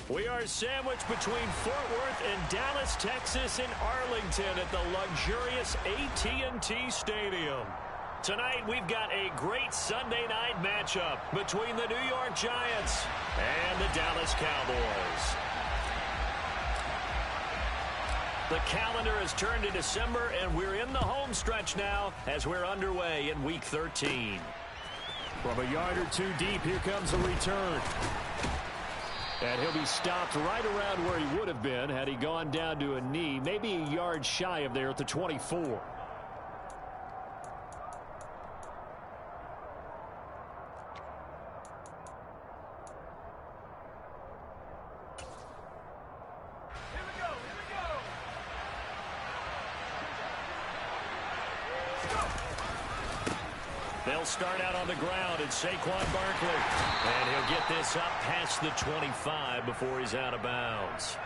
We are sandwiched between Fort Worth and Dallas, Texas in Arlington at the luxurious AT&T Stadium. Tonight, we've got a great Sunday night matchup between the New York Giants and the Dallas Cowboys. The calendar has turned to December, and we're in the home stretch now as we're underway in Week 13. From a yard or two deep, here comes a return. And he'll be stopped right around where he would have been had he gone down to a knee, maybe a yard shy of there at the 24. They'll start out on the ground at Saquon Barkley. And he'll get this up past the 25 before he's out of bounds.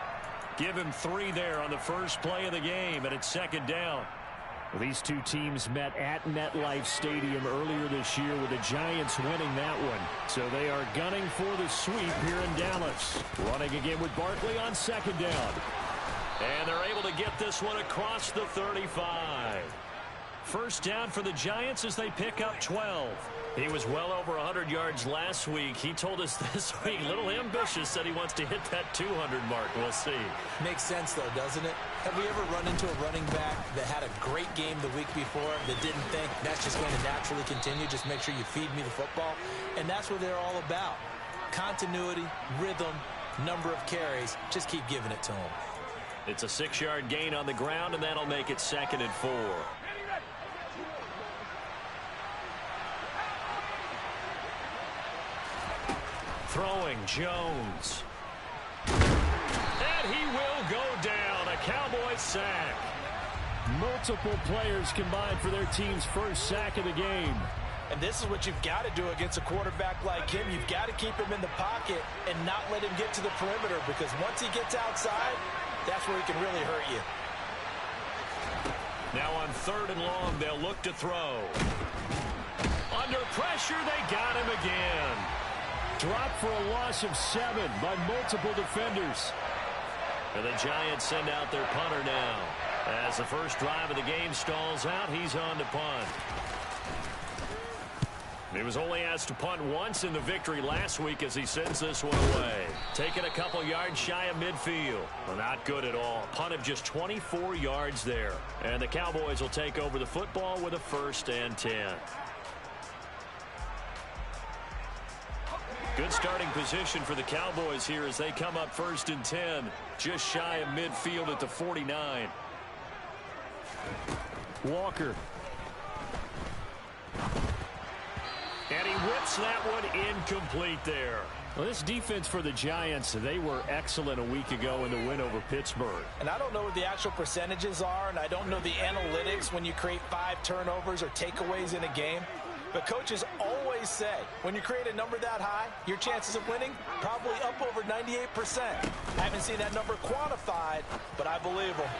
Give him 3 there on the first play of the game, and it's second down. Well, these two teams met at MetLife Stadium earlier this year with the Giants winning that one. So they are gunning for the sweep here in Dallas. Running again with Barkley on second down. And they're able to get this one across the 35. First down for the Giants as they pick up 12. He was well over 100 yards last week. He told us this week, a little ambitious, said he wants to hit that 200 mark. We'll see. Makes sense, though, doesn't it? Have we ever run into a running back that had a great game the week before that didn't think that's just going to naturally continue? Just make sure you feed me the football. And that's what they're all about. Continuity, rhythm, number of carries. Just keep giving it to them. It's a 6-yard gain on the ground, and that'll make it 2nd and 4. Throwing Jones. And he will go down. A Cowboys sack. Multiple players combined for their team's first sack of the game. And this is what you've got to do against a quarterback like him. You've got to keep him in the pocket and not let him get to the perimeter, because once he gets outside, that's where he can really hurt you. Now on 3rd and long, they'll look to throw. Under pressure, they got him again. Dropped for a loss of 7 by multiple defenders. And the Giants send out their punter now. As the first drive of the game stalls out, he's on to punt. He was only asked to punt once in the victory last week as he sends this one away. Taking a couple yards shy of midfield. Well, not good at all. Punt of just 24 yards there. And the Cowboys will take over the football with a 1st and 10. Good starting position for the Cowboys here as they come up 1st and 10. Just shy of midfield at the 49. Walker. And he whips that one incomplete there. Well, this defense for the Giants, they were excellent a week ago in the win over Pittsburgh. And I don't know what the actual percentages are, and I don't know the analytics when you create 5 turnovers or takeaways in a game. But coaches always say, when you create a number that high, your chances of winning probably up over 98%. I haven't seen that number quantified, but I believe them.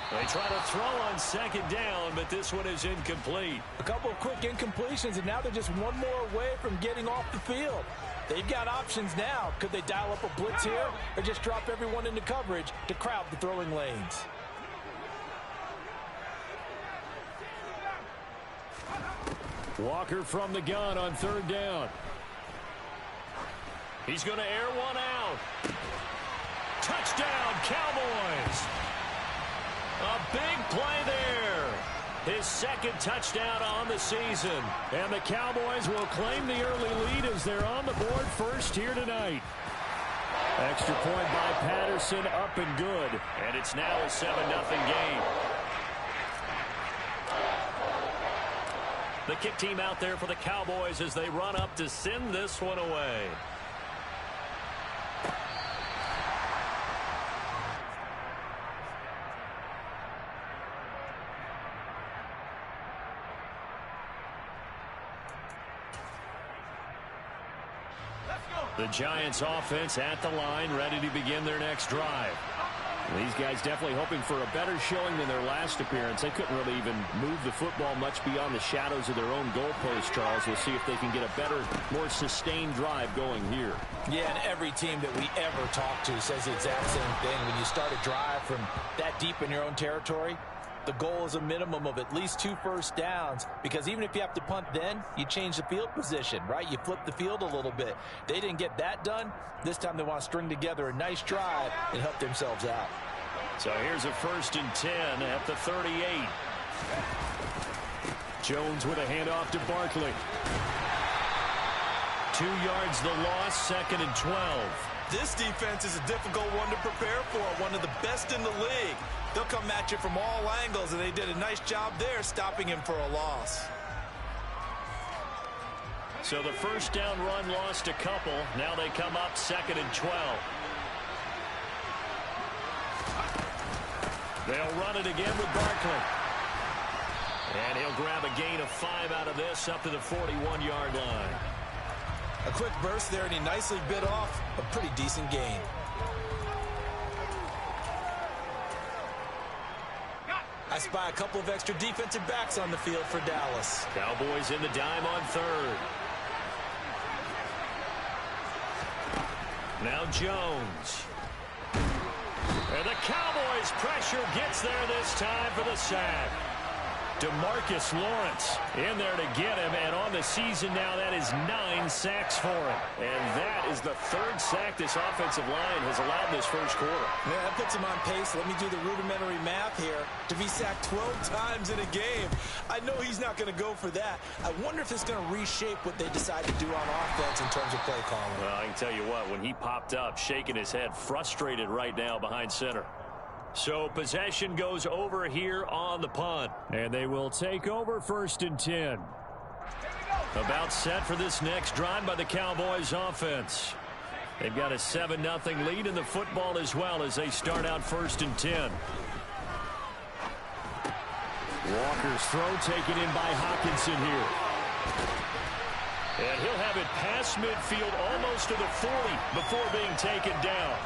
They try to throw on 2nd down, but this one is incomplete. A couple of quick incompletions, and now they're just one more away from getting off the field. They've got options now. Could they dial up a blitz here or just drop everyone into coverage to crowd the throwing lanes? Walker from the gun on 3rd down. He's going to air one out. Touchdown, Cowboys. A big play there. His 2nd touchdown on the season. And the Cowboys will claim the early lead as they're on the board first here tonight. Extra point by Patterson, up and good. And it's now a 7-0 game. The kick team out there for the Cowboys as they run up to send this one away. The Giants offense at the line, ready to begin their next drive. These guys definitely hoping for a better showing than their last appearance. They couldn't really even move the football much beyond the shadows of their own goalpost, Charles. We'll see if they can get a better, more sustained drive going here. Yeah, and every team that we ever talk to says the exact same thing. When you start a drive from that deep in your own territory, the goal is a minimum of at least 2 first downs, because even if you have to punt then, you change the field position, right? You flip the field a little bit. They didn't get that done. This time they want to string together a nice drive and help themselves out. So here's a 1st and 10 at the 38. Jones with a handoff to Barkley. 2 yards the loss, 2nd and 12. This defense is a difficult one to prepare for, one of the best in the league. They'll come at you from all angles, and they did a nice job there stopping him for a loss. So the 1st down run lost a couple. Now they come up 2nd and 12. They'll run it again with Barkley. And he'll grab a gain of 5 out of this up to the 41-yard line. A quick burst there, and he nicely bit off a pretty decent gain. I spy a couple of extra defensive backs on the field for Dallas. Cowboys in the dime on 3rd. Now Jones. And the Cowboys' pressure gets there this time for the sack. DeMarcus Lawrence in there to get him, and on the season now, that is 9 sacks for him. And that is the 3rd sack this offensive line has allowed this 1st quarter. Yeah, that puts him on pace. Let me do the rudimentary math here. To be sacked 12 times in a game, I know he's not going to go for that. I wonder if it's going to reshape what they decide to do on offense in terms of play calling. Well, I can tell you what, when he popped up, shaking his head, frustrated right now behind center. So possession goes over here on the punt. And they will take over 1st and 10. About set for this next drive by the Cowboys offense. They've got a 7-0 lead in the football as well as they start out 1st and 10. Walker's throw taken in by Hawkinson here. And he'll have it past midfield almost to the 40 before being taken down.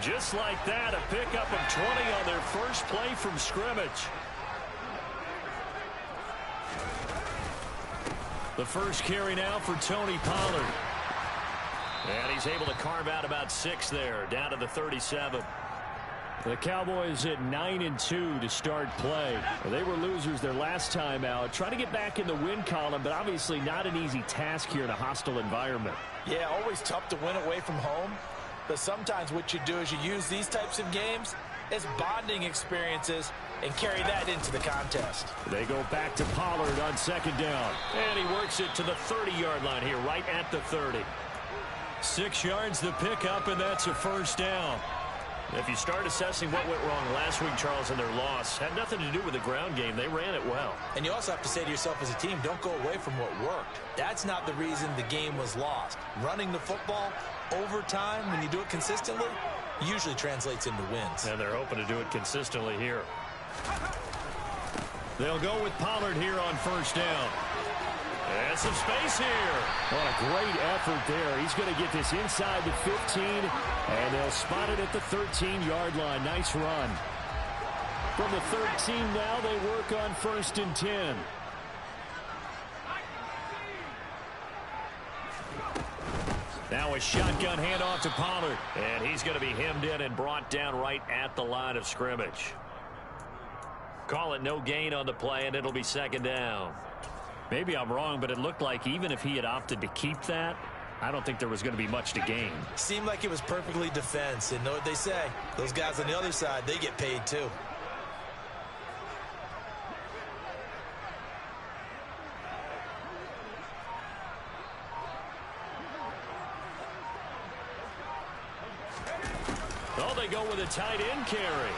Just like that, a pickup of 20 on their first play from scrimmage. The first carry now for Tony Pollard. And he's able to carve out about 6 there, down to the 37. The Cowboys at 9-2 to start play. They were losers their last time out. Trying to get back in the win column, but obviously not an easy task here in a hostile environment. Yeah, always tough to win away from home. But sometimes what you do is you use these types of games as bonding experiences and carry that into the contest. They go back to Pollard on 2nd down. And he works it to the 30-yard line here, right at the 30. 6 yards the pickup, and that's a 1st down. If you start assessing what went wrong last week, Charles, in their loss, had nothing to do with the ground game. They ran it well. And you also have to say to yourself as a team, don't go away from what worked. That's not the reason the game was lost. Running the football over time, when you do it consistently, usually translates into wins. And they're hoping to do it consistently here. They'll go with Pollard here on 1st down. And some space here. What a great effort there. He's going to get this inside the 15, and they'll spot it at the 13-yard line. Nice run. From the 13 now, they work on 1st and 10. Now a shotgun handoff to Pollard, and he's going to be hemmed in and brought down right at the line of scrimmage. Call it no gain on the play, and it'll be 2nd down. Maybe I'm wrong, but it looked like even if he had opted to keep that, I don't think there was going to be much to gain. Seemed like it was perfectly defense. And know what they say? Those guys on the other side, they get paid too. Oh, they go with a tight end carry.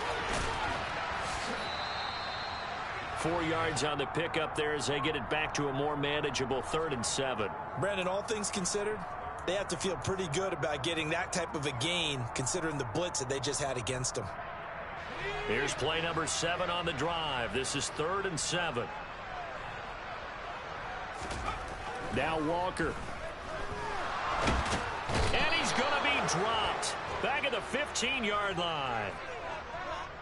4 yards on the pickup there as they get it back to a more manageable 3rd and 7. Brandon, all things considered, they have to feel pretty good about getting that type of a gain considering the blitz that they just had against them. Here's play number 7 on the drive. This is 3rd and 7. Now Walker. And he's going to be dropped back at the 15-yard line.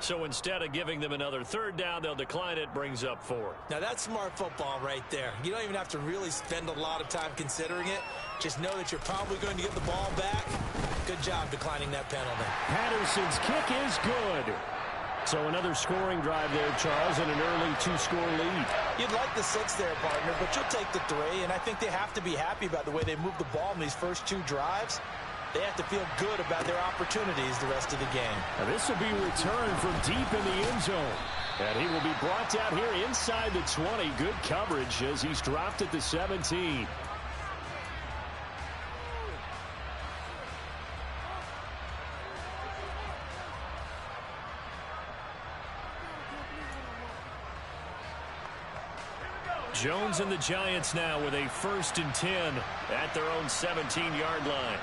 So instead of giving them another third down, they'll decline it, brings up 4. Now that's smart football right there. You don't even have to really spend a lot of time considering it. Just know that you're probably going to get the ball back. Good job declining that penalty. Patterson's kick is good. So another scoring drive there, Charles, and an early 2-score lead. You'd like the 6 there, partner, but you'll take the 3, and I think they have to be happy about the way they moved the ball in these first 2 drives. They have to feel good about their opportunities the rest of the game. Now this will be returned from deep in the end zone. And he will be brought down here inside the 20. Good coverage as he's dropped at the 17. Jones and the Giants now with a 1st and 10 at their own 17-yard line.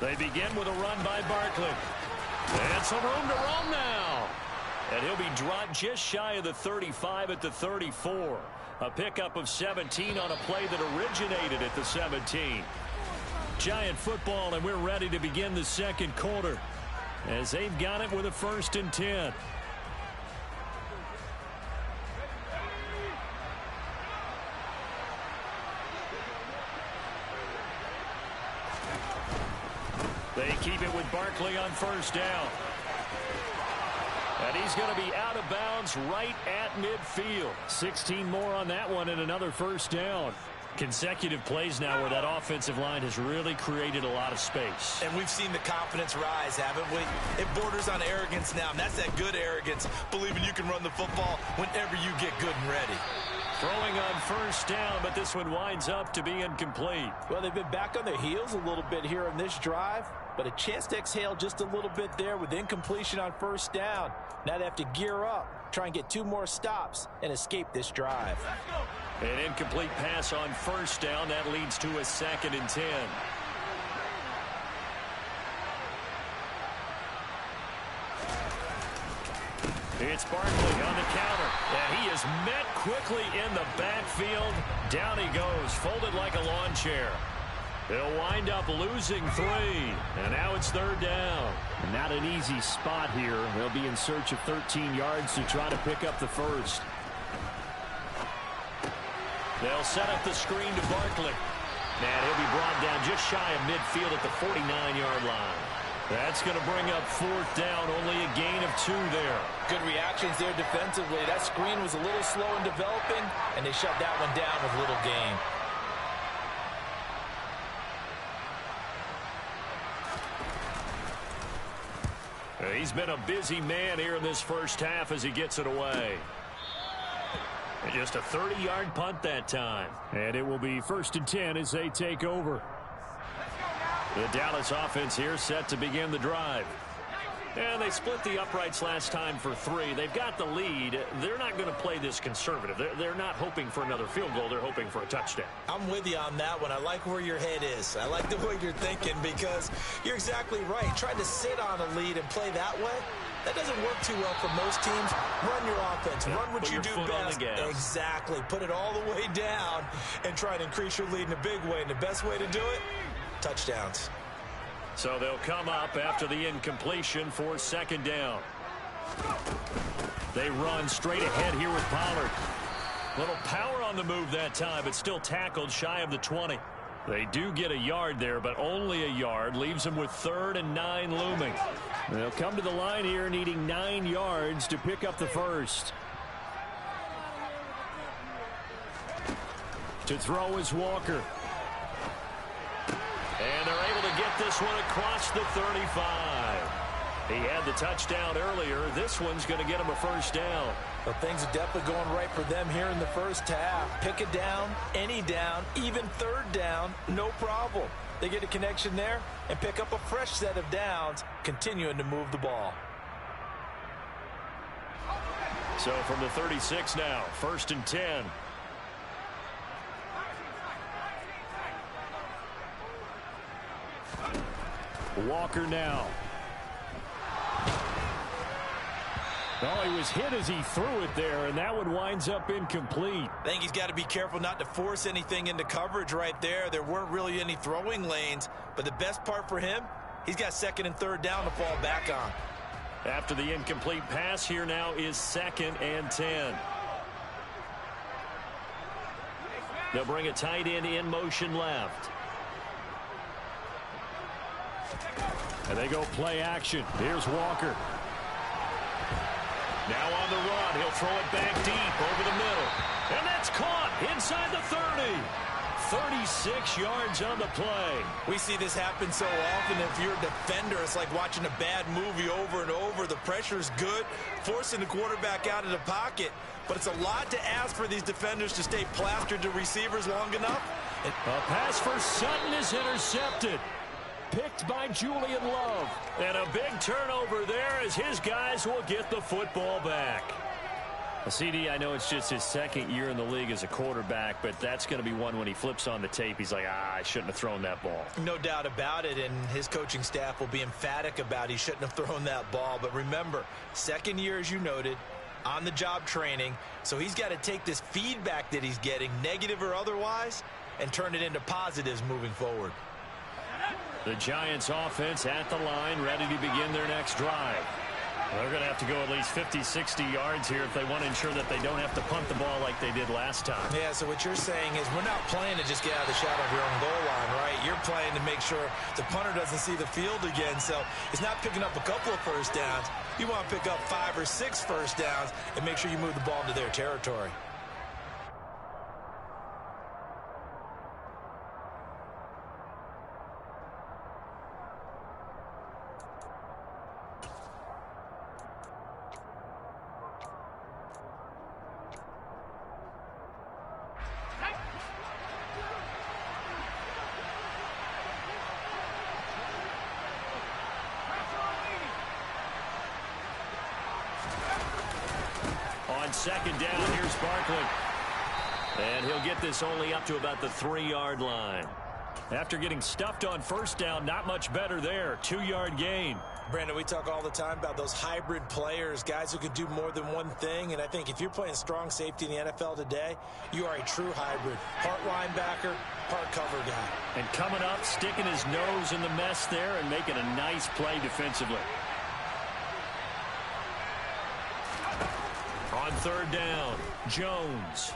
They begin with a run by Barkley. And some room to run now. And he'll be dropped just shy of the 35 at the 34. A pickup of 17 on a play that originated at the 17. Giant football, and we're ready to begin the second quarter as they've got it with a 1st and 10. They keep it with Barkley on 1st down. And he's going to be out of bounds right at midfield. 16 more on that one and another 1st down. Consecutive plays now where that offensive line has really created a lot of space. And we've seen the confidence rise, haven't we? It borders on arrogance now, and that's that good arrogance, believing you can run the football whenever you get good and ready. Throwing on 1st down, but this one winds up to be incomplete. Well, they've been back on their heels a little bit here in this drive, but a chance to exhale just a little bit there with incompletion on 1st down. Now they have to gear up, try and get 2 more stops, and escape this drive. An incomplete pass on 1st down. That leads to a 2nd and 10. It's Barkley on the counter. And he is met quickly in the backfield. Down he goes, folded like a lawn chair. They'll wind up losing 3. And now it's 3rd down. Not an easy spot here. They'll be in search of 13 yards to try to pick up the 1st. They'll set up the screen to Barkley. And he'll be brought down just shy of midfield at the 49-yard line. That's going to bring up 4th down, only a gain of 2 there. Good reactions there defensively. That screen was a little slow in developing, and they shut that one down with little gain. He's been a busy man here in this first half as he gets it away. And just a 30-yard punt that time. And it will be 1st and 10 as they take over. The Dallas offense here set to begin the drive. And they split the uprights last time for 3. They've got the lead. They're not going to play this conservative. They're not hoping for another field goal. They're hoping for a touchdown. I'm with you on that one. I like where your head is. I like the way you're thinking because you're exactly right. Trying to sit on a lead and play that way, that doesn't work too well for most teams. Run your offense. Run what you do best. Exactly. Put it all the way down and try to increase your lead in a big way. And the best way to do it, touchdowns. So they'll come up after the incompletion for 2nd down. They run straight ahead here with Pollard. Little power on the move that time, but still tackled shy of the 20. They do get a yard there, but only a yard. Leaves them with 3rd and 9 looming. They'll come to the line here needing 9 yards to pick up the 1st. To throw is Walker. And they're able to get this one across the 35. He had the touchdown earlier. This one's going to get him a 1st down. Well, things are definitely going right for them here in the first half. Pick it down, any down, even 3rd down, no problem. They get a connection there and pick up a fresh set of downs, continuing to move the ball. So from the 36 now, 1st and 10. Walker now. Oh, he was hit as he threw it there, and that one winds up incomplete. I think he's got to be careful not to force anything into coverage right there. There weren't really any throwing lanes, but the best part for him, he's got second and third down to fall back on. After the incomplete pass, here now is 2nd and 10. They'll bring a tight end in motion left. And they go play action. Here's Walker. Now on the run, he'll throw it back deep over the middle. And that's caught inside the 30. 36 yards on the play. We see this happen so often. If you're a defender, it's like watching a bad movie over and over. The pressure's good, forcing the quarterback out of the pocket. But it's a lot to ask for these defenders to stay plastered to receivers long enough. A pass for Sutton is intercepted. Picked by Julian Love. And a big turnover there as his guys will get the football back. CD, I know it's just his second year in the league as a quarterback, but that's going to be one when he flips on the tape. He's like, I shouldn't have thrown that ball. No doubt about it, and his coaching staff will be emphatic about he shouldn't have thrown that ball. But remember, second year, as you noted, on-the-job training, so he's got to take this feedback that he's getting, negative or otherwise, and turn it into positives moving forward. The Giants offense at the line, ready to begin their next drive. They're going to have to go at least 50, 60 yards here if they want to ensure that they don't have to punt the ball like they did last time. Yeah, so what you're saying is we're not playing to just get out of the shadow of your own goal line, right? You're playing to make sure the punter doesn't see the field again. So it's not picking up a couple of first downs. You want to pick up 5 or 6 first downs and make sure you move the ball into their territory. Second down, here's Barkley. And he'll get this only up to about the 3-yard line. After getting stuffed on first down, not much better there. 2-yard gain. Brandon, we talk all the time about those hybrid players, guys who can do more than one thing. And I think if you're playing strong safety in the NFL today, you are a true hybrid. Part linebacker, part cover guy. And coming up, sticking his nose in the mess there and making a nice play defensively. On third down, Jones.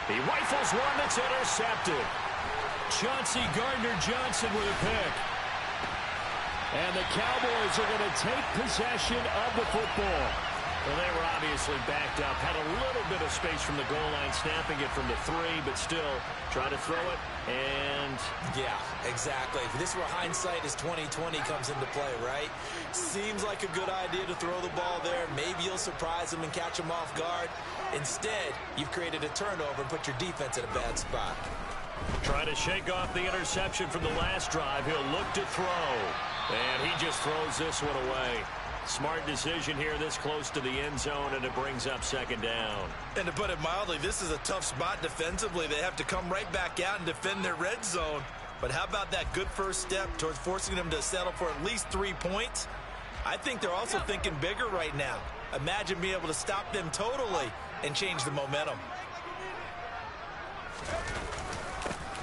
He rifles one that's intercepted. Chauncey Gardner-Johnson with a pick. And the Cowboys are going to take possession of the football. Well, they were obviously backed up. Had a little bit of space from the goal line, snapping it from the 3, but still try to throw it. And yeah, exactly. This is where hindsight is 20/20 comes into play, right? Seems like a good idea to throw the ball there. Maybe you'll surprise them and catch them off guard. Instead, you've created a turnover and put your defense in a bad spot. Try to shake off the interception from the last drive. He'll look to throw. And he just throws this one away. Smart decision here this close to the end zone, and it brings up second down. And to put it mildly, this is a tough spot defensively. They have to come right back out and defend their red zone. But how about that good first step towards forcing them to settle for at least 3 points? I think they're also thinking bigger right now. Imagine being able to stop them totally and change the momentum.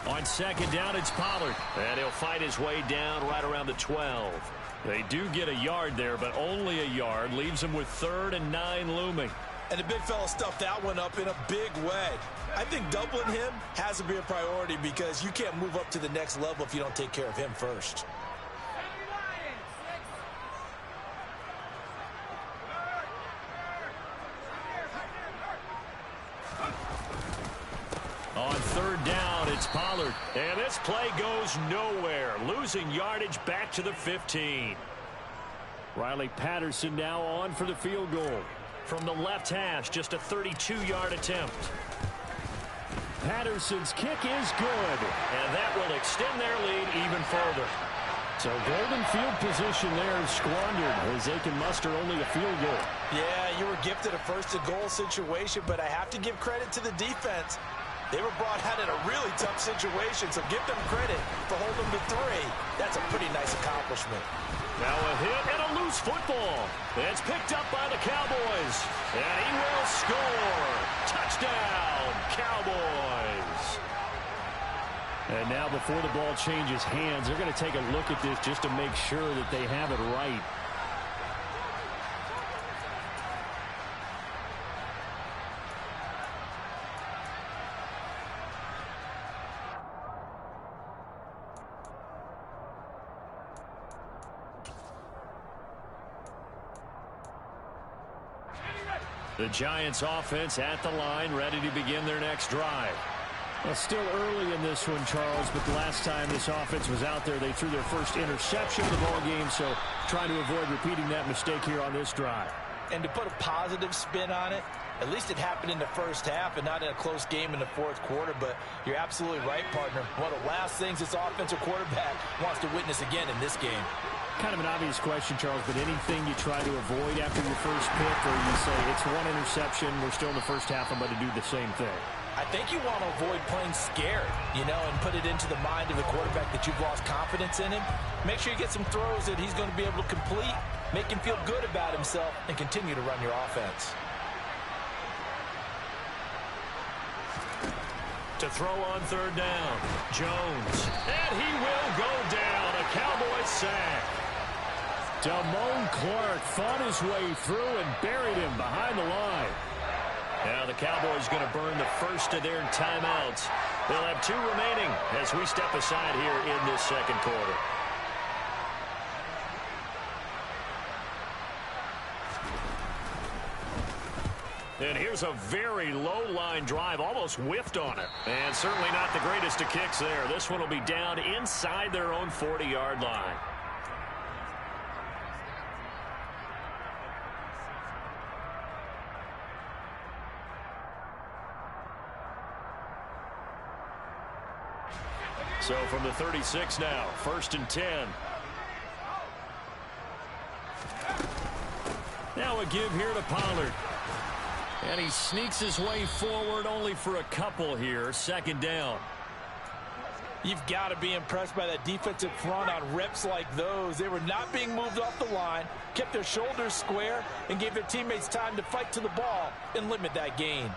On second down, it's Pollard. And he'll fight his way down right around the 12. They do get a yard there, but only a yard. Leaves them with 3rd and 9 looming. And the big fella stuffed that one up in a big way. I think doubling him has to be a priority because you can't move up to the next level if you don't take care of him first. On third down, it's Pollard. And this play goes nowhere. Losing yardage back to the 15. Riley Patterson now on for the field goal. From the left hash, just a 32-yard attempt. Patterson's kick is good. And that will extend their lead even further. So golden field position there squandered as they can muster only a field goal. Yeah, you were gifted a first-and-goal situation, but I have to give credit to the defense. They were brought out in a really tough situation, so give them credit for holding them to 3. That's a pretty nice accomplishment. Now a hit and a loose football. It's picked up by the Cowboys. And he will score. Touchdown, Cowboys. And now before the ball changes hands, they're going to take a look at this just to make sure that they have it right. The Giants offense at the line, ready to begin their next drive. Well, still early in this one, Charles, but the last time this offense was out there, they threw their first interception of the ball game, so trying to avoid repeating that mistake here on this drive. And to put a positive spin on it, at least it happened in the first half and not in a close game in the fourth quarter, but you're absolutely right, partner. One of the last things this offensive quarterback wants to witness again in this game. Kind of an obvious question, Charles, but anything you try to avoid after your first pick, or you say it's one interception, we're still in the first half, I'm going to do the same thing? I think you want to avoid playing scared, and put it into the mind of the quarterback that you've lost confidence in him. Make sure you get some throws that he's going to be able to complete, make him feel good about himself, and continue to run your offense. To throw on third down, Jones. And he will go down. A Cowboys sack. Damone Clark fought his way through and buried him behind the line. Now the Cowboys going to burn the first of their timeouts. They'll have 2 remaining as we step aside here in this second quarter. And here's a very low-line drive, almost whiffed on it. And certainly not the greatest of kicks there. This one will be down inside their own 40-yard line. So from the 36 now, 1st and 10. Now a give here to Pollard. And he sneaks his way forward only for a couple here. 2nd down. You've got to be impressed by that defensive front on reps like those. They were not being moved off the line, kept their shoulders square, and gave their teammates time to fight to the ball and limit that gain.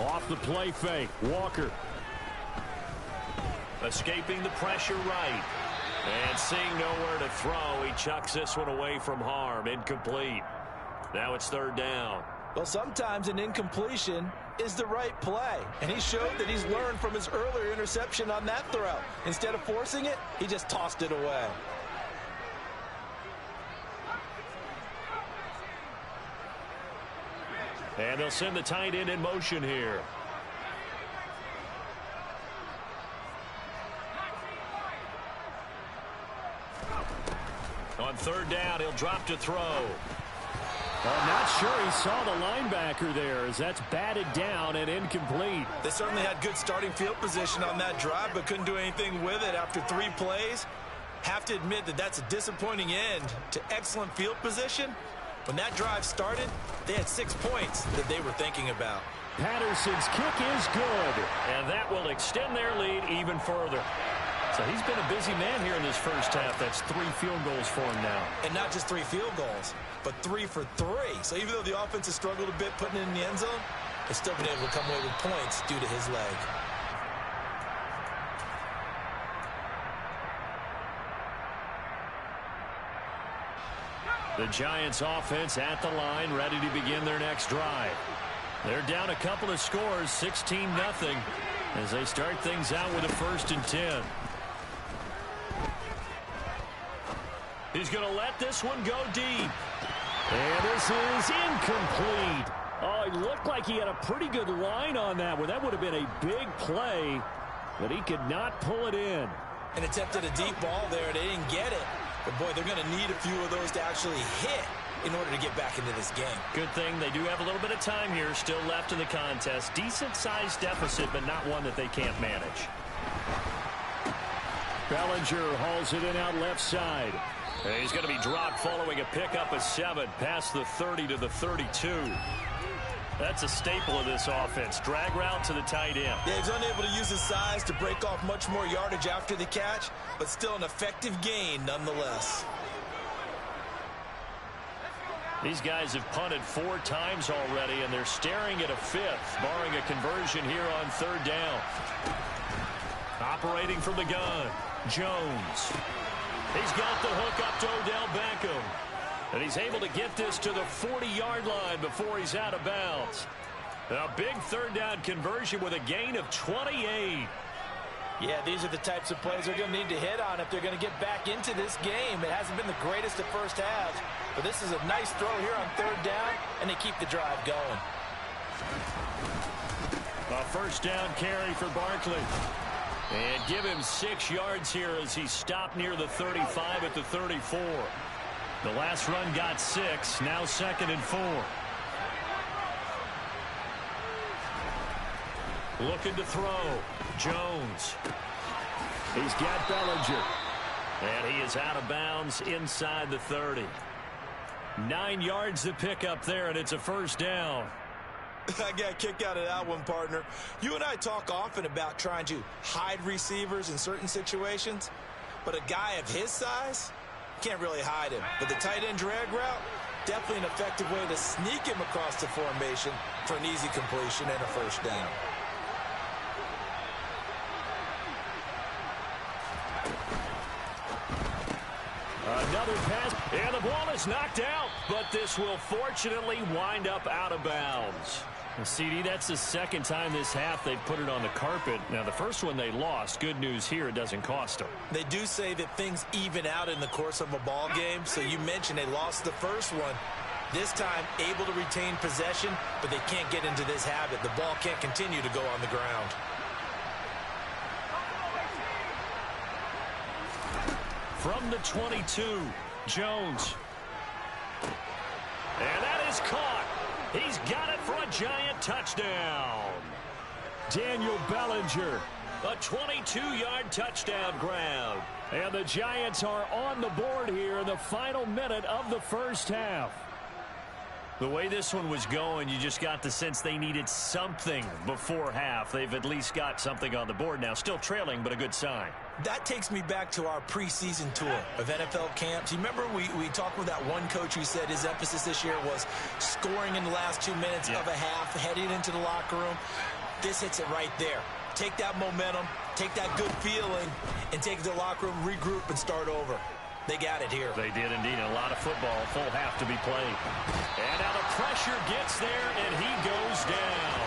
Off the play fake, Walker. Escaping the pressure right. And seeing nowhere to throw, he chucks this one away from harm. Incomplete. Now it's 3rd down. Well, sometimes an incompletion is the right play. And he showed that he's learned from his earlier interception on that throw. Instead of forcing it, he just tossed it away. And they'll send the tight end in motion here. On 3rd down, he'll drop to throw. I'm not sure he saw the linebacker there as that's batted down and incomplete. They certainly had good starting field position on that drive, but couldn't do anything with it after 3 plays. Have to admit that that's a disappointing end to excellent field position. When that drive started, they had 6 points that they were thinking about. Patterson's kick is good. And that will extend their lead even further. So he's been a busy man here in this first half. That's 3 field goals for him now. And not just 3 field goals, but 3 for 3. So even though the offense has struggled a bit putting it in the end zone, they've still been able to come away with points due to his leg. The Giants offense at the line, ready to begin their next drive. They're down a couple of scores, 16-0, as they start things out with a 1st and 10. He's going to let this one go deep. And this is incomplete. Oh, it looked like he had a pretty good line on that one. That would have been a big play, but he could not pull it in. And attempted a deep ball there. They didn't get it. But, boy, they're going to need a few of those to actually hit in order to get back into this game. Good thing they do have a little bit of time here still left in the contest. Decent-sized deficit, but not one that they can't manage. Bellinger hauls it in out left side. And he's going to be dropped following a pickup of 7 past the 30 to the 32. That's a staple of this offense. Drag route to the tight end. Yeah, he's unable to use his size to break off much more yardage after the catch, but still an effective gain nonetheless. These guys have punted 4 times already, and they're staring at a 5th, barring a conversion here on 3rd down. Operating from the gun, Jones. He's got the hook up to Odell Beckham. And he's able to get this to the 40-yard line before he's out of bounds. A big 3rd down conversion with a gain of 28. Yeah, these are the types of plays they're going to need to hit on if they're going to get back into this game. It hasn't been the greatest of first halves, but this is a nice throw here on 3rd down, and they keep the drive going. A 1st down carry for Barkley. And give him 6 yards here as he stopped near the 35 at the 34. The last run got 6, now 2nd and 4. Looking to throw. Jones. He's got Bellinger. And he is out of bounds inside the 30. 9 yards to pick up there, and it's a 1st down. I got a kick out of that one, partner. You and I talk often about trying to hide receivers in certain situations, but a guy of his size can't really hide him. But the tight end drag route, definitely an effective way to sneak him across the formation for an easy completion and a 1st down. Another pass, and the ball is knocked out, but this will fortunately wind up out of bounds. CD, that's the 2nd time this half they've put it on the carpet. Now, the first one they lost. Good news here, it doesn't cost them. They do say that things even out in the course of a ball game. So you mentioned they lost the first one. This time, able to retain possession, but they can't get into this habit. The ball can't continue to go on the ground. From the 22, Jones. And that is caught. He's got it for a giant touchdown. Daniel Bellinger, a 22-yard touchdown grab. And the Giants are on the board here in the final minute of the 1st half. The way this one was going, you just got the sense they needed something before half. They've at least got something on the board now. Still trailing, but a good sign. That takes me back to our preseason tour of NFL camps. You remember we talked with that one coach who said his emphasis this year was scoring in the last 2 minutes of a half, heading into the locker room. This hits it right there. Take that momentum, take that good feeling, and take it to the locker room, regroup, and start over. They got it here. They did indeed. A lot of football, full half to be played. And now the pressure gets there, and he goes down.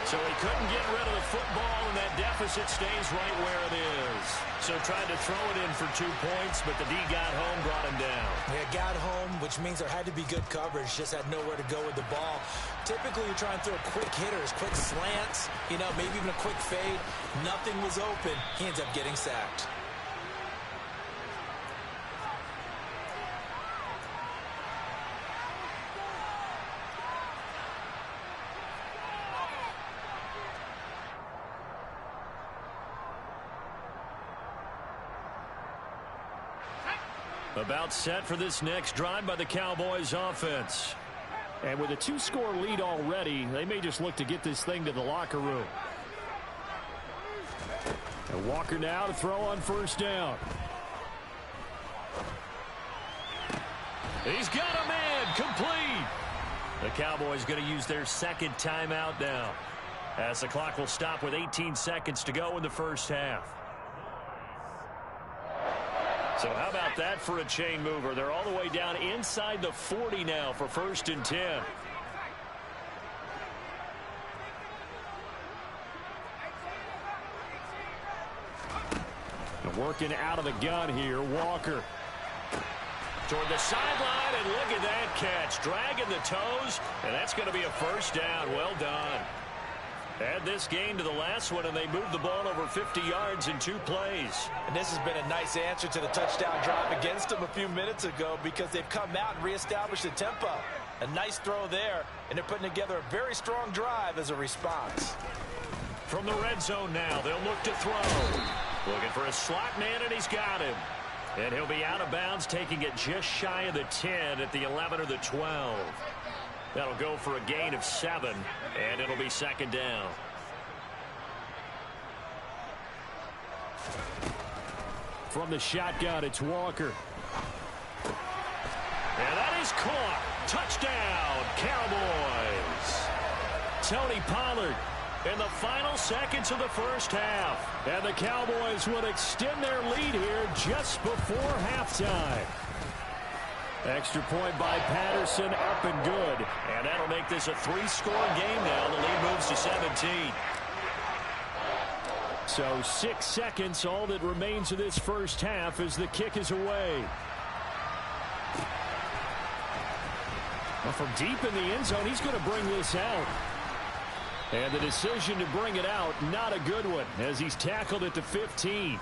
So he couldn't get rid of the football, and that deficit stays right where it is. So tried to throw it in for 2 points, but the D got home, brought him down. Yeah, got home, which means there had to be good coverage. Just had nowhere to go with the ball. Typically, you try and throw quick hitters, quick slants, maybe even a quick fade. Nothing was open. He ends up getting sacked. About set for this next drive by the Cowboys offense. And with a 2-score lead already, they may just look to get this thing to the locker room. And Walker now to throw on 1st down. He's got a man, complete. The Cowboys going to use their 2nd timeout now, as the clock will stop with 18 seconds to go in the 1st half. So how about that for a chain mover? They're all the way down inside the 40 now for 1st and 10. And working out of the gun here, Walker. Toward the sideline, and look at that catch. Dragging the toes, and that's going to be a 1st down. Well done. Add this game to the last one, and they moved the ball over 50 yards in 2 plays. And this has been a nice answer to the touchdown drive against them a few minutes ago, because they've come out and reestablished the tempo. A nice throw there, and they're putting together a very strong drive as a response. From the red zone now, they'll look to throw. Looking for a slot man, and he's got him. And he'll be out of bounds, taking it just shy of the 10 at the 11 or the 12. That'll go for a gain of 7, and it'll be second down. From the shotgun, it's Walker. And that is caught. Touchdown, Cowboys. Tony Pollard in the final seconds of the first half. And the Cowboys will extend their lead here just before halftime. Extra point by Patterson, up and good. And that'll make this a 3-score game now. The lead moves to 17. So 6 seconds, all that remains of this first half as the kick is away. Well, from deep in the end zone, he's going to bring this out. And the decision to bring it out, not a good one, as he's tackled at the 15.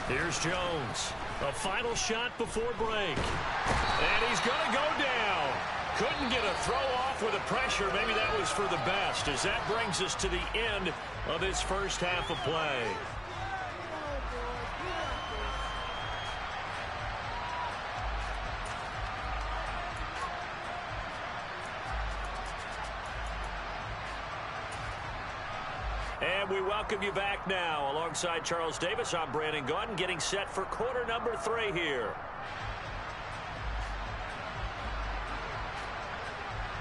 Here's Jones. A final shot before break. And he's going to go down. Couldn't get a throw off with the pressure. Maybe that was for the best, as that brings us to the end of this first half of play. And we welcome you back now. Alongside Charles Davis, I'm Brandon Gaudin, getting set for quarter number 3 here.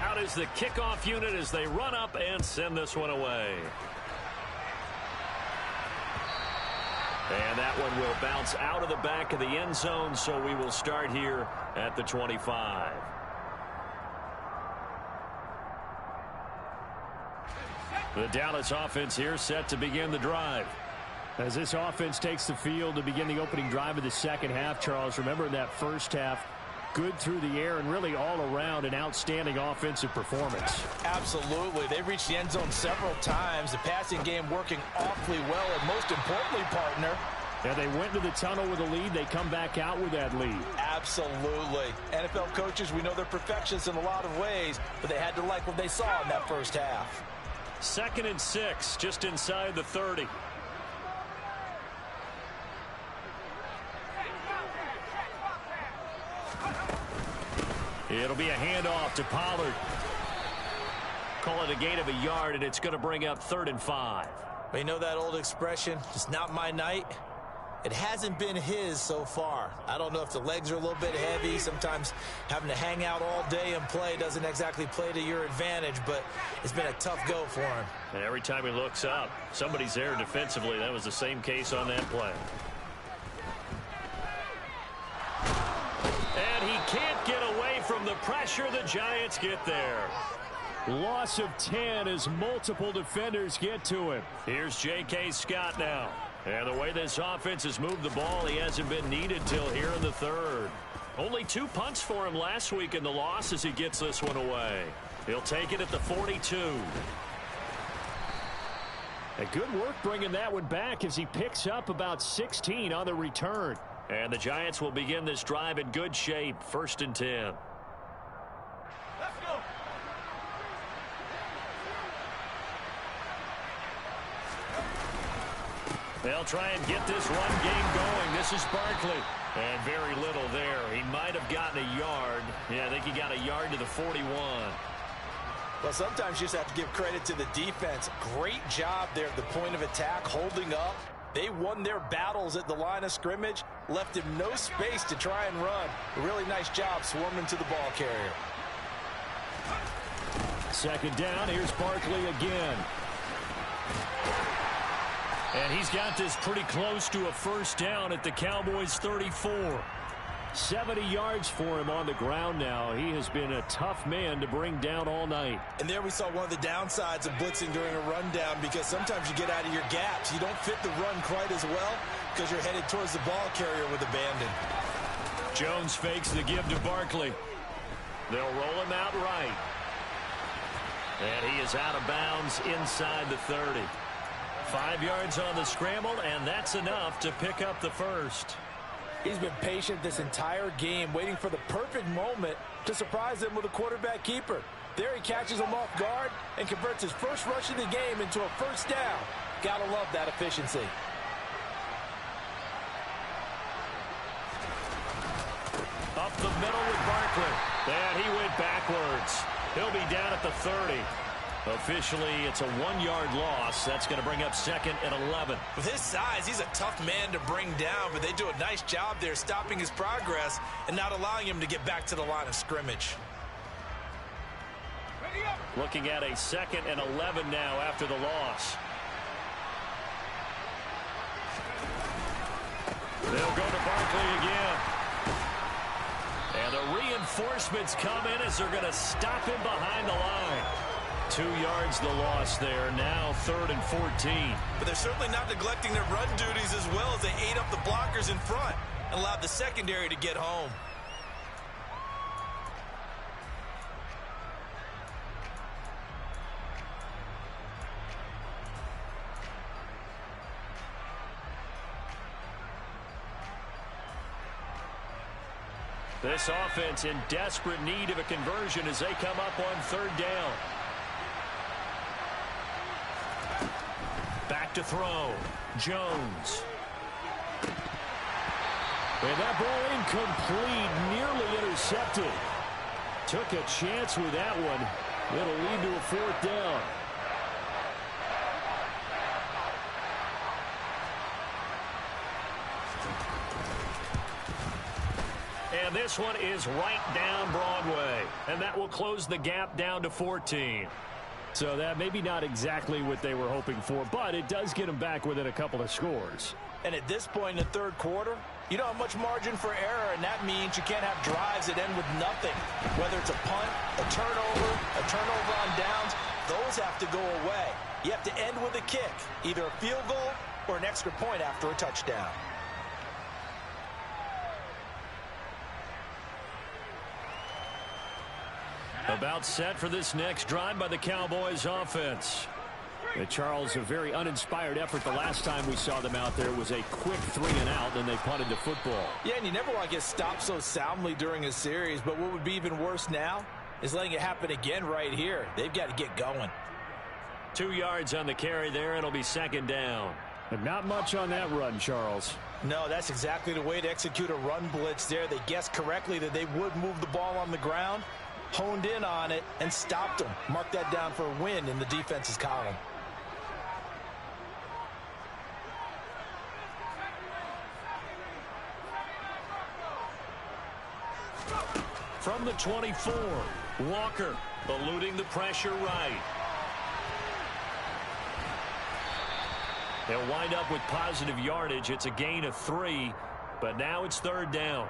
Out is the kickoff unit as they run up and send this one away. And that one will bounce out of the back of the end zone, so we will start here at the 25. The Dallas offense here set to begin the drive. As this offense takes the field to begin the opening drive of the second half, Charles, remember in that first half, good through the air and really all around an outstanding offensive performance. Absolutely. They reached the end zone several times. The passing game working awfully well, and most importantly, partner, yeah, they went to the tunnel with a lead. They come back out with that lead. Absolutely. NFL coaches, we know they're perfectionists in a lot of ways, but they had to like what they saw in that first half. 2nd and 6, just inside the 30. It'll be a handoff to Pollard. Call it a gain of a yard, and it's going to bring up 3rd and 5. You know that old expression, it's not my night? It hasn't been his so far. I don't know if the legs are a little bit heavy. Sometimes having to hang out all day and play doesn't exactly play to your advantage, but it's been a tough go for him. And every time he looks up, somebody's there defensively. That was the same case on that play. And he can't get away from the pressure. The Giants get there. Loss of 10 as multiple defenders get to him. Here's J.K. Scott now. And the way this offense has moved the ball, he hasn't been needed till here in the 3rd. Only 2 punts for him last week in the loss as he gets this one away. He'll take it at the 42. A good work bringing that one back as he picks up about 16 on the return. And the Giants will begin this drive in good shape. 1st and 10. Let's go. They'll try and get this run game going. This is Barkley. And very little there. He might have gotten a yard. Yeah, I think he got a yard to the 41. Well, sometimes you just have to give credit to the defense. Great job there at the point of attack, holding up. They won their battles at the line of scrimmage, left him no space to try and run. A really nice job swarming to the ball carrier. 2nd down, here's Barkley again. And he's got this pretty close to a 1st down at the Cowboys' 34. 70 yards for him on the ground now. He has been a tough man to bring down all night. And there we saw one of the downsides of blitzing during a rundown, because sometimes you get out of your gaps. You don't fit the run quite as well because you're headed towards the ball carrier with abandon. Jones fakes the give to Barkley. They'll roll him out right. And he is out of bounds inside the 30. 5 yards on the scramble, and that's enough to pick up the first. He's been patient this entire game, waiting for the perfect moment to surprise him with a quarterback keeper. There he catches him off guard and converts his first rush of the game into a first down. Gotta love that efficiency. Up the middle with Barkley. And he went backwards. He'll be down at the 30. Officially, it's a 1-yard loss. That's going to bring up 2nd and 11. With his size, he's a tough man to bring down, but they do a nice job there stopping his progress and not allowing him to get back to the line of scrimmage. Looking at a 2nd and 11 now after the loss. They'll go to Barkley again. And the reinforcements come in as they're going to stop him behind the line. 2 yards the loss there. Now 3rd and 14. But they're certainly not neglecting their run duties as well as they ate up the blockers in front and allowed the secondary to get home. This offense in desperate need of a conversion as they come up on 3rd down. Back to throw. Jones. And that ball incomplete, nearly intercepted. Took a chance with that one. It'll lead to a 4th down. And this one is right down Broadway. And that will close the gap down to 14. So that maybe not exactly what they were hoping for, but it does get them back within a couple of scores. And at this point in the 3rd quarter, you don't have much margin for error, and that means you can't have drives that end with nothing. Whether it's a punt, a turnover on downs, those have to go away. You have to end with a kick, either a field goal or an extra point after a touchdown. About set for this next drive by the Cowboys offense. Charles, a very uninspired effort the last time we saw them out there was a quick 3-and-out, and they punted the football. Yeah, and you never want to get stopped so soundly during a series, but what would be even worse now is letting it happen again right here. They've got to get going. 2 yards on the carry there. It'll be 2nd down. But not much on that run, Charles. No, that's exactly the way to execute a run blitz there. They guessed correctly that they would move the ball on the ground, honed in on it, and stopped them. Mark that down for a win in the defense's column. From the 24, Walker eluding the pressure right. They'll wind up with positive yardage. It's a gain of 3, but now it's 3rd down.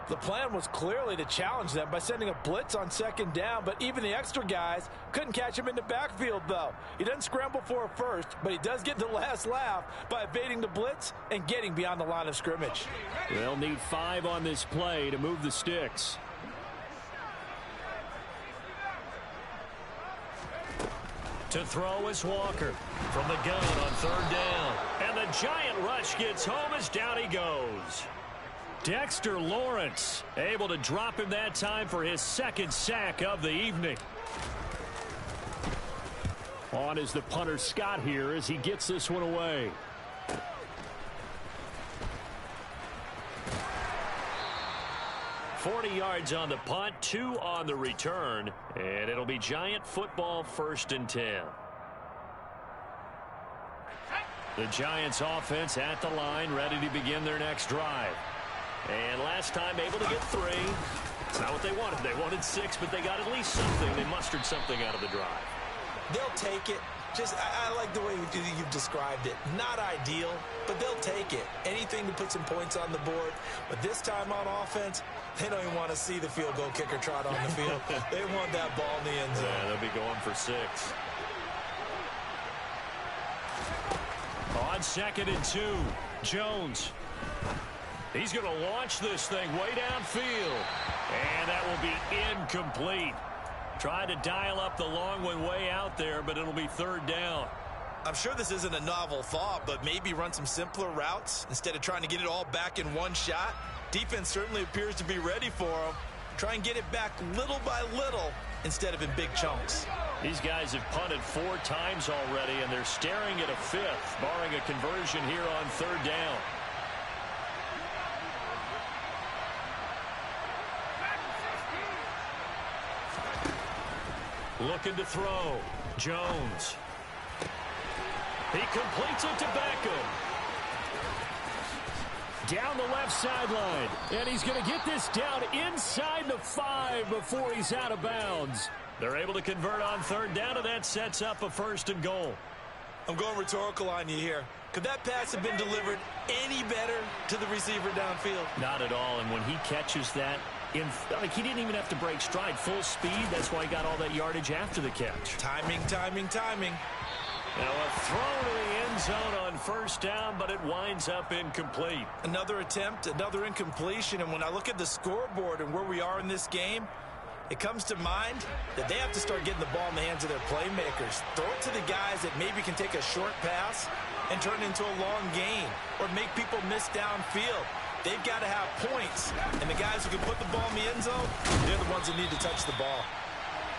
The plan was clearly to challenge them by sending a blitz on 2nd down, but even the extra guys couldn't catch him in the backfield, though. He doesn't scramble for a first, but he does get the last laugh by evading the blitz and getting beyond the line of scrimmage. They'll need 5 on this play to move the sticks. To throw is Walker from the gun on 3rd down. And the giant rush gets home as down he goes. Dexter Lawrence able to drop him that time for his 2nd sack of the evening. On is the punter Scott here as he gets this one away. $40 yards on the punt, 2 on the return, and it'll be Giant football 1st and 10. The Giants offense at the line, ready to begin their next drive. And last time able to get 3. It's not what they wanted. They wanted 6, but they got at least something. They mustered something out of the drive. They'll take it. I like the way you've described it. Not ideal, but they'll take it. Anything to put some points on the board. But this time on offense, they don't even want to see the field goal kicker trot on the field. They want that ball in the end zone. Yeah, they'll be going for 6. On 2nd and 2, Jones. He's going to launch this thing way downfield. And that will be incomplete. Try to dial up the long one way out there, but it'll be third down. I'm sure this isn't a novel thought, but maybe run some simpler routes instead of trying to get it all back in one shot. Defense certainly appears to be ready for them. Try and get it back little by little instead of in big chunks. These guys have punted 4 times already, and they're staring at a 5th, barring a conversion here on third down. Looking to throw. Jones. He completes it to Beckham. Down the left sideline. And he's going to get this down inside the 5 before he's out of bounds. They're able to convert on third down, and that sets up a 1st and goal. I'm going rhetorical on you here. Could that pass have been delivered any better to the receiver downfield? Not at all, and when he catches that, he didn't even have to break stride. Full speed, that's why he got all that yardage after the catch. Timing, timing, timing. Now a throw to the end zone on 1st down, but it winds up incomplete. Another attempt, another incompletion, and when I look at the scoreboard and where we are in this game, it comes to mind that they have to start getting the ball in the hands of their playmakers. Throw it to the guys that maybe can take a short pass and turn it into a long gain or make people miss downfield. They've got to have points, and the guys who can put the ball in the end zone, they're the ones that need to touch the ball.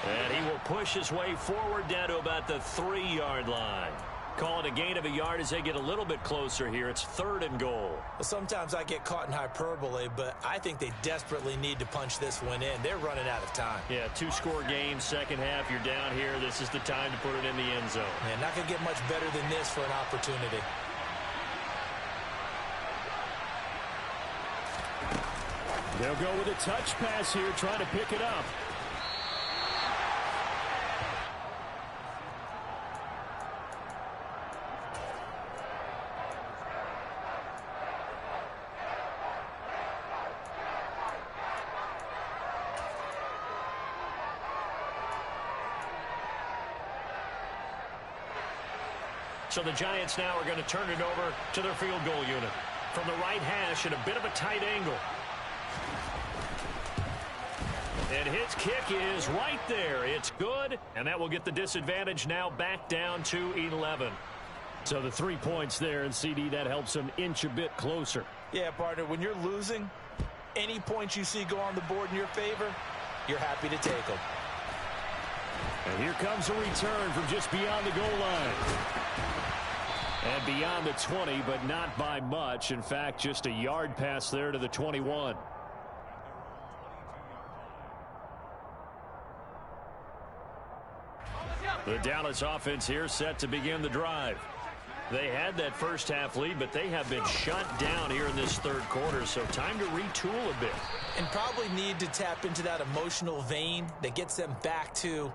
And he will push his way forward down to about the 3-yard line. Call it a gain of a yard as they get a little bit closer here. It's 3rd and goal. Well, sometimes I get caught in hyperbole, but I think they desperately need to punch this one in. They're running out of time. Yeah, 2-score game, second half. You're down here. This is the time to put it in the end zone. Man, not going to get much better than this for an opportunity. They'll go with a touch pass here, trying to pick it up. So the Giants now are going to turn it over to their field goal unit. From the right hash at a bit of a tight angle. And his kick is right there. It's good, and that will get the disadvantage now back down to 11. So the 3 points there, and CD, that helps them inch a bit closer. Yeah, partner, when you're losing, any points you see go on the board in your favor, you're happy to take them. And here comes a return from just beyond the goal line. And beyond the 20, but not by much. In fact, just a yard pass there to the 21. The Dallas offense here set to begin the drive. They had that first half lead, but they have been shut down here in this 3rd quarter, so time to retool a bit. And probably need to tap into that emotional vein that gets them back to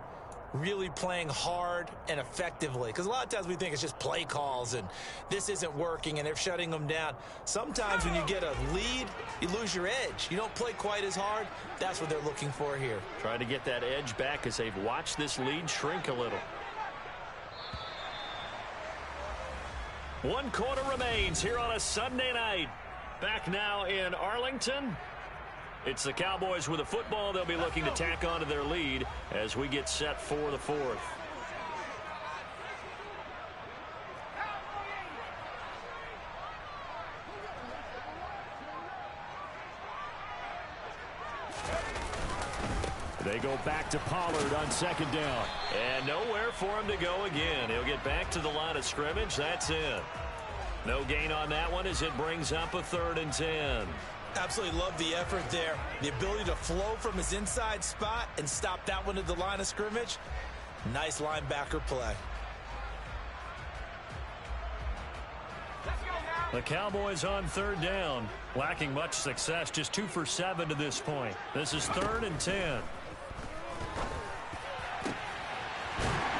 really playing hard and effectively. Because a lot of times we think it's just play calls and this isn't working and they're shutting them down. Sometimes when you get a lead, you lose your edge. You don't play quite as hard. That's what they're looking for here. Trying to get that edge back as they've watched this lead shrink a little. 1 quarter remains here on a Sunday night. Back now in Arlington. It's the Cowboys with a football. They'll be looking to tack on to their lead as we get set for the 4th. They go back to Pollard on 2nd down. And nowhere for him to go again. He'll get back to the line of scrimmage. That's it. No gain on that one as it brings up a 3rd and 10. Absolutely love the effort there. The ability to flow from his inside spot and stop that one at the line of scrimmage. Nice linebacker play. The Cowboys on 3rd down. Lacking much success. Just 2 for 7 to this point. This is 3rd and 10.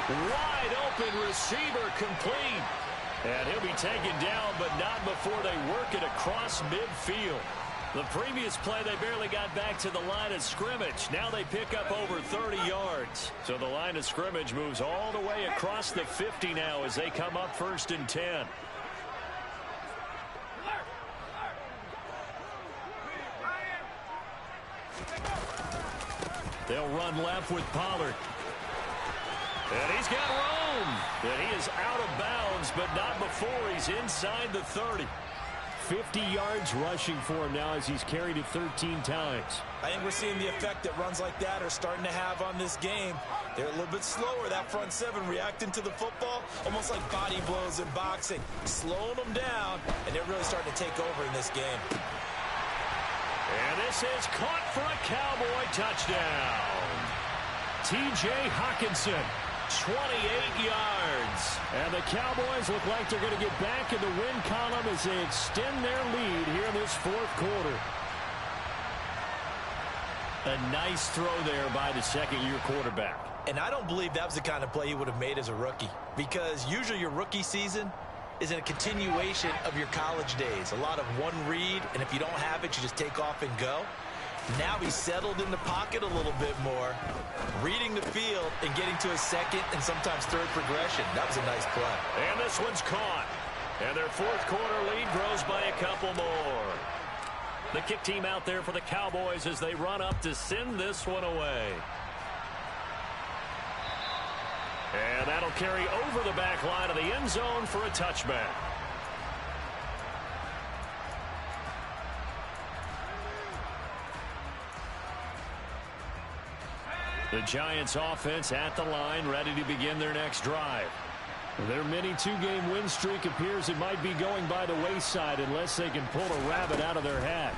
Wide open receiver complete. And he'll be taken down, but not before they work it across midfield. The previous play, they barely got back to the line of scrimmage. Now they pick up over 30 yards. So the line of scrimmage moves all the way across the 50 now as they come up 1st and 10. They'll run left with Pollard. And he's got room. And he is out of bounds, but not before he's inside the 30. 50 yards rushing for him now as he's carried it 13 times. I think we're seeing the effect that runs like that are starting to have on this game. They're a little bit slower, that front seven, reacting to the football, almost like body blows in boxing, slowing them down, and they're really starting to take over in this game. And this is caught for a Cowboy touchdown. T.J. Hockenson, 28 yards. And the Cowboys look like they're going to get back in the win column as they extend their lead here in this fourth quarter. A nice throw there by the second-year quarterback. And I don't believe that was the kind of play he would have made as a rookie, because usually your rookie season is a continuation of your college days. A lot of one read, and if you don't have it, you just take off and go. Now he's settled in the pocket a little bit more, reading the field and getting to a second and sometimes third progression. That was a nice play. And this one's caught. And their fourth quarter lead grows by a couple more. The kick team out there for the Cowboys as they run up to send this one away. And that'll carry over the back line of the end zone for a touchback. The Giants offense at the line, ready to begin their next drive. Their mini two-game win streak appears it might be going by the wayside unless they can pull a rabbit out of their hat.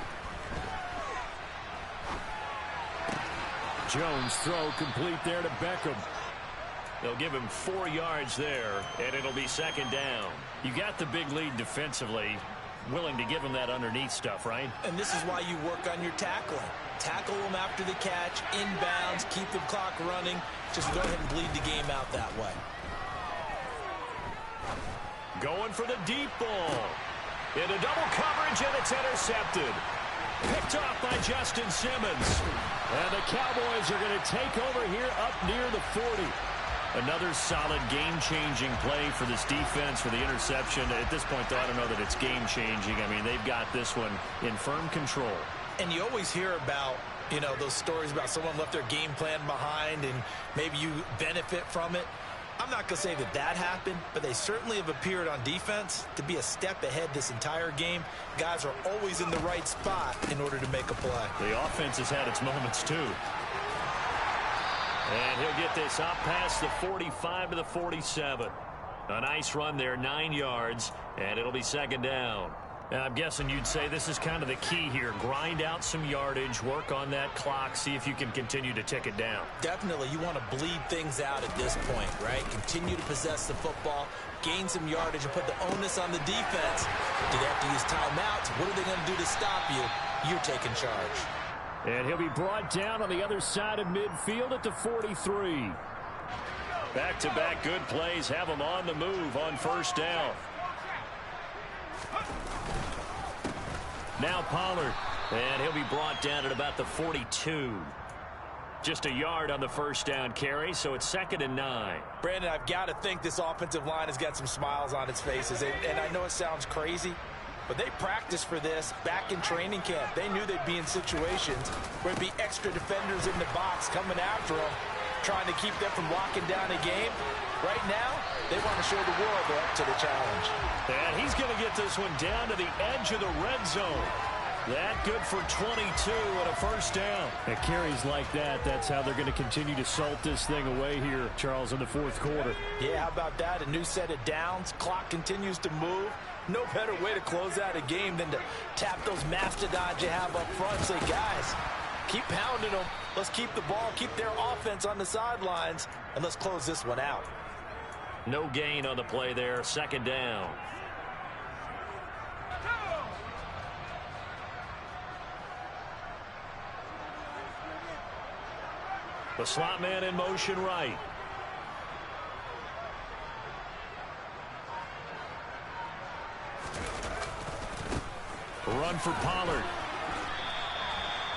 Jones throw complete there to Beckham. They'll give him 4 yards there, and it'll be second down. You got the big lead defensively, willing to give him that underneath stuff, right? And this is why you work on your tackling. Tackle them after the catch, inbounds, keep the clock running. Just go ahead and bleed the game out that way. Going for the deep ball. Into double coverage, and it's intercepted. Picked off by Justin Simmons. And the Cowboys are going to take over here up near the 40. Another solid game-changing play for this defense for the interception. At this point, though, I don't know that it's game-changing. I mean, they've got this one in firm control. And you always hear about, you know, those stories about someone left their game plan behind and maybe you benefit from it. I'm not going to say that that happened, but they certainly have appeared on defense to be a step ahead this entire game. Guys are always in the right spot in order to make a play. The offense has had its moments, too. And he'll get this up past the 45 to the 47. A nice run there, 9 yards, and it'll be second down. Now, I'm guessing you'd say this is kind of the key here. Grind out some yardage, work on that clock, see if you can continue to tick it down. Definitely, you want to bleed things out at this point, right? Continue to possess the football, gain some yardage, and put the onus on the defense. Do they have to use timeouts? What are they going to do to stop you? You're taking charge. And he'll be brought down on the other side of midfield at the 43. Back-to-back good plays have him on the move on first down. Now Pollard, and he'll be brought down at about the 42. Just a yard on the first down carry, so it's 2nd and 9. Brandon, I've got to think this offensive line has got some smiles on its faces. And I know it sounds crazy, but they practiced for this back in training camp. They knew they'd be in situations where there'd be extra defenders in the box coming after them, trying to keep them from locking down a game. Right now, they want to show the world they're up to the challenge. And he's going to get this one down to the edge of the red zone. That good for 22 and a first down. At carries like that, that's how they're going to continue to salt this thing away here, Charles, in the fourth quarter. Yeah, how about that? A new set of downs. Clock continues to move. No better way to close out a game than to tap those mastodons you have up front. Say, guys, keep pounding them. Let's keep the ball, keep their offense on the sidelines, and let's close this one out. No gain on the play there, second down. The slot man in motion right. Run for Pollard.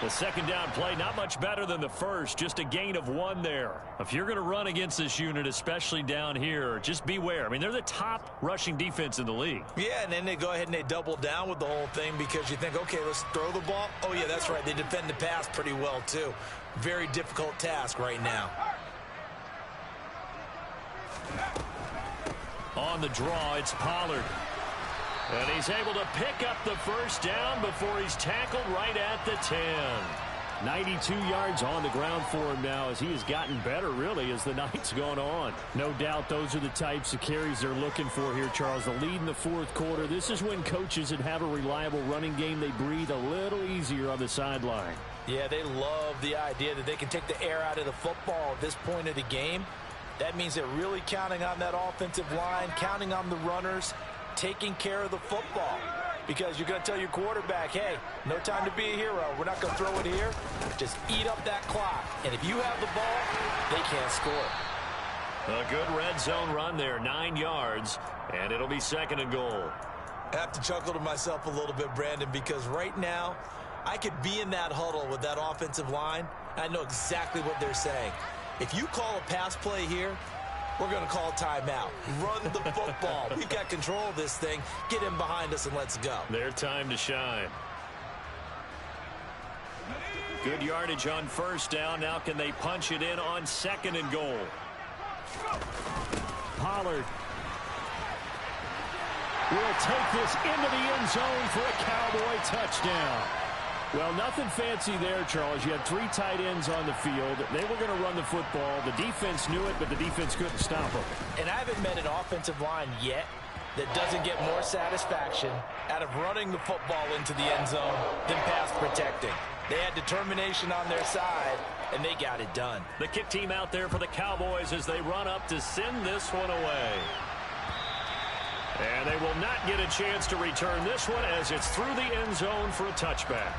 The second down play, not much better than the first, just a gain of 1 there. If you're going to run against this unit, especially down here, just beware. I mean, they're the top rushing defense in the league. Yeah, and then they go ahead and they double down with the whole thing because you think, okay, let's throw the ball. Oh, yeah, that's right. They defend the pass pretty well, too. Very difficult task right now. On the draw, it's Pollard. And he's able to pick up the first down before he's tackled right at the 10. 92 yards on the ground for him now as he has gotten better, really, as the night's gone on. No doubt those are the types of carries they're looking for here, Charles. The lead in the fourth quarter. This is when coaches that have a reliable running game, they breathe a little easier on the sideline. Yeah, they love the idea that they can take the air out of the football at this point of the game. That means they're really counting on that offensive line, counting on the runners, taking care of the football, because you're going to tell your quarterback, hey, no time to be a hero. We're not going to throw it here. Just eat up that clock. And if you have the ball, they can't score. A good red zone run there, 9 yards, and it'll be second and goal. I have to chuckle to myself a little bit, Brandon, because right now I could be in that huddle with that offensive line. I know exactly what they're saying. If you call a pass play here, we're going to call timeout. Run the football. We've got control of this thing. Get him behind us and let's go. Their time to shine. Good yardage on first down. Now can they punch it in on second and goal? Pollard will take this into the end zone for a Cowboy touchdown. Well, nothing fancy there, Charles. You had 3 tight ends on the field. They were going to run the football. The defense knew it, but the defense couldn't stop them. And I haven't met an offensive line yet that doesn't get more satisfaction out of running the football into the end zone than pass protecting. They had determination on their side, and they got it done. The kick team out there for the Cowboys as they run up to send this one away. And they will not get a chance to return this one as it's through the end zone for a touchback.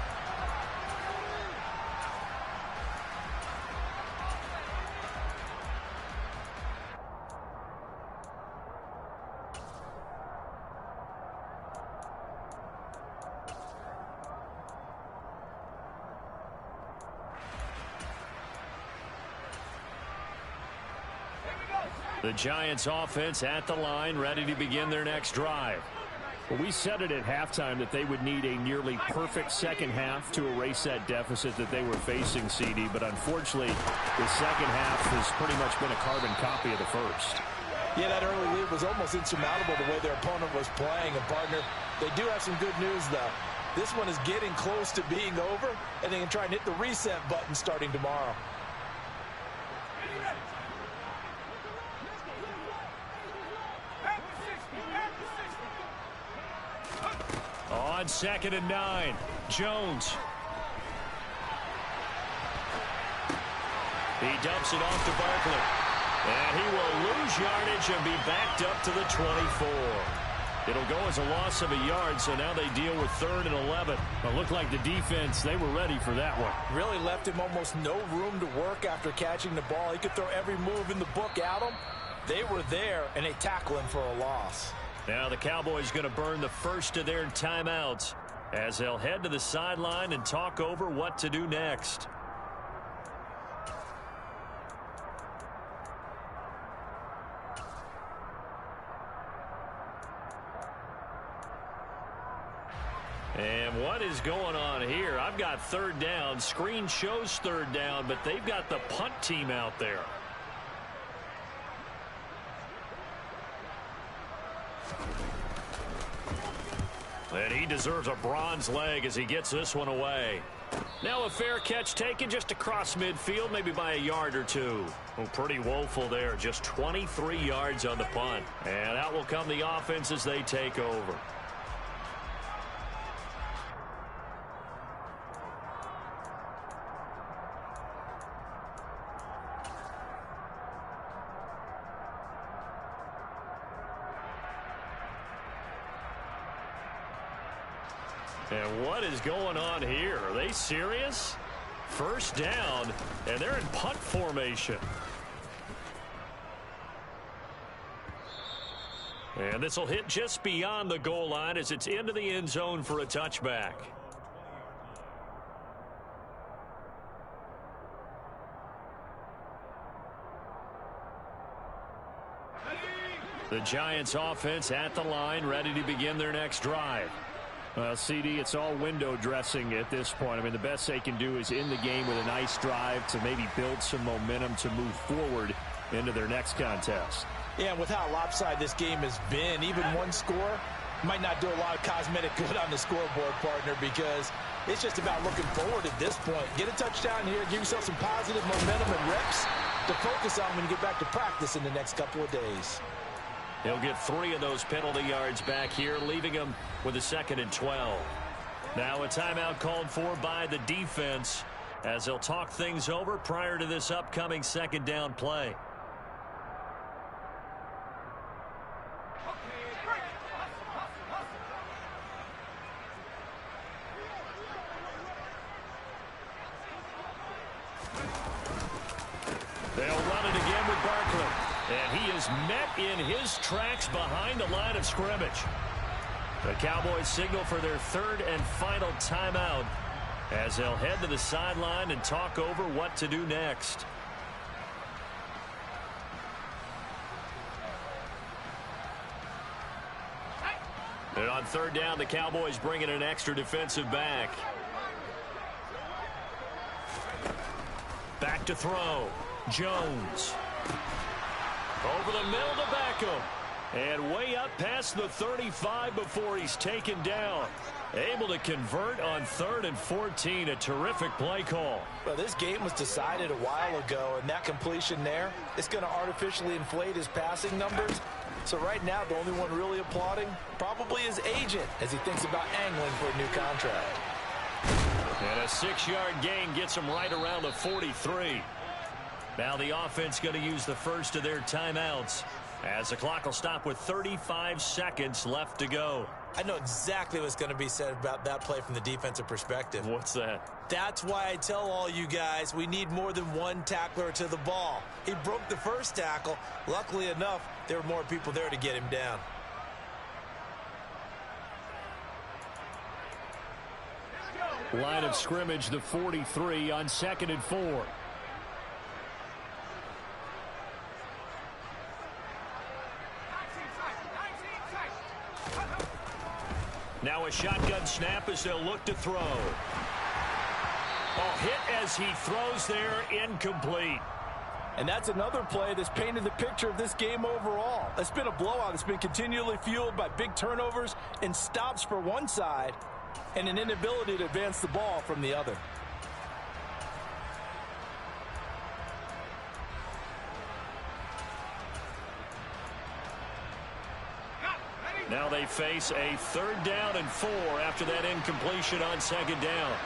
The Giants offense at the line, ready to begin their next drive. Well, we said it at halftime that they would need a nearly perfect second half to erase that deficit that they were facing, CD. But unfortunately, the second half has pretty much been a carbon copy of the first. Yeah, that early lead was almost insurmountable the way their opponent was playing. And, partner, they do have some good news, though. This one is getting close to being over, and they can try and hit the reset button starting tomorrow. On second and 9, Jones. He dumps it off to Barkley. And he will lose yardage and be backed up to the 24. It'll go as a loss of a yard, so now they deal with 3rd and 11. It looked like the defense, they were ready for that one. Really left him almost no room to work after catching the ball. He could throw every move in the book at him. They were there, and they tackle him for a loss. Now the Cowboys going to burn the first of their timeouts as they'll head to the sideline and talk over what to do next. And what is going on here? I've got 3rd down. Screen shows 3rd down, but they've got the punt team out there. And he deserves a bronze leg as he gets this one away. Now a fair catch taken just across midfield, maybe by a yard or 2. Well, pretty woeful there, just 23 yards on the punt. And out will come the offense as they take over. And what is going on here? Are they serious? First down, and they're in punt formation. And this will hit just beyond the goal line as it's into the end zone for a touchback. The Giants offense at the line, ready to begin their next drive. Well, CD, it's all window dressing at this point. I mean, the best they can do is in the game with a nice drive to maybe build some momentum to move forward into their next contest. Yeah, and with how lopsided this game has been, even one score might not do a lot of cosmetic good on the scoreboard, partner, because it's just about looking forward at this point. Get a touchdown here, give yourself some positive momentum and reps to focus on when you get back to practice in the next couple of days. He'll get 3 of those penalty yards back here, leaving him with a 2nd and 12. Now a timeout called for by the defense as they'll talk things over prior to this upcoming 2nd down play. They'll run it again with Barkley. And he is met in his tracks behind the line of scrimmage. The Cowboys signal for their 3rd and final timeout as they'll head to the sideline and talk over what to do next. And on 3rd down, the Cowboys bring in an extra defensive back. Back to throw. Jones. Over the middle to Beckham. And way up past the 35 before he's taken down. Able to convert on 3rd and 14. A terrific play call. Well, this game was decided a while ago, and that completion there is going to artificially inflate his passing numbers. So right now, the only one really applauding probably his agent as he thinks about angling for a new contract. And a 6-yard gain gets him right around the 43. Now the offense going to use the first of their timeouts as the clock will stop with 35 seconds left to go. I know exactly what's going to be said about that play from the defensive perspective. What's that? That's why I tell all you guys we need more than one tackler to the ball. He broke the first tackle. Luckily enough, there were more people there to get him down. Line of scrimmage, the 43 on 2nd and 4. Now a shotgun snap as they'll look to throw. Oh, hit as he throws there, incomplete. And that's another play that's painted the picture of this game overall. It's been a blowout. It's been continually fueled by big turnovers and stops for one side and an inability to advance the ball from the other. Now they face a 3rd down and 4 after that incompletion on 2nd down.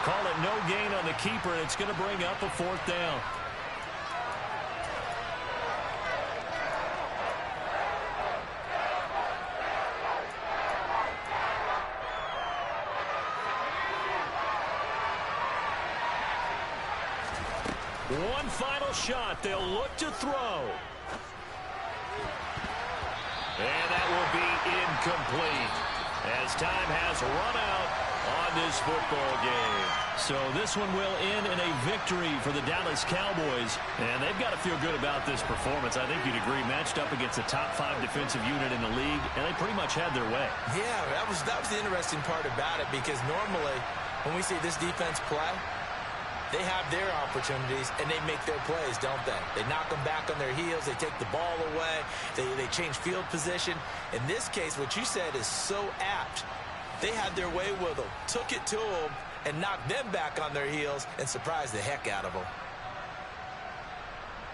Call it no gain on the keeper, and it's going to bring up a 4th down. One final shot. They'll look to throw. And that will be incomplete as time has run out on this football game. So this one will end in a victory for the Dallas Cowboys. And they've got to feel good about this performance. I think you'd agree, matched up against a top 5 defensive unit in the league, and they pretty much had their way. Yeah, that was the interesting part about it, because normally when we see this defense play, they have their opportunities, and they make their plays, don't they? They knock them back on their heels. They take the ball away. They change field position. In this case, what you said is so apt. They had their way with them, took it to them, and knocked them back on their heels and surprised the heck out of them.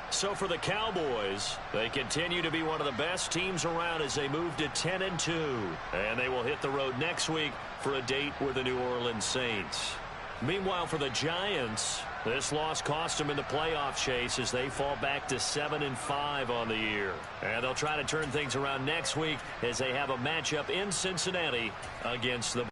So for the Cowboys, they continue to be one of the best teams around as they move to 10-2. And they will hit the road next week for a date with the New Orleans Saints. Meanwhile, for the Giants, this loss cost them in the playoff chase as they fall back to 7-5 on the year. And they'll try to turn things around next week as they have a matchup in Cincinnati against the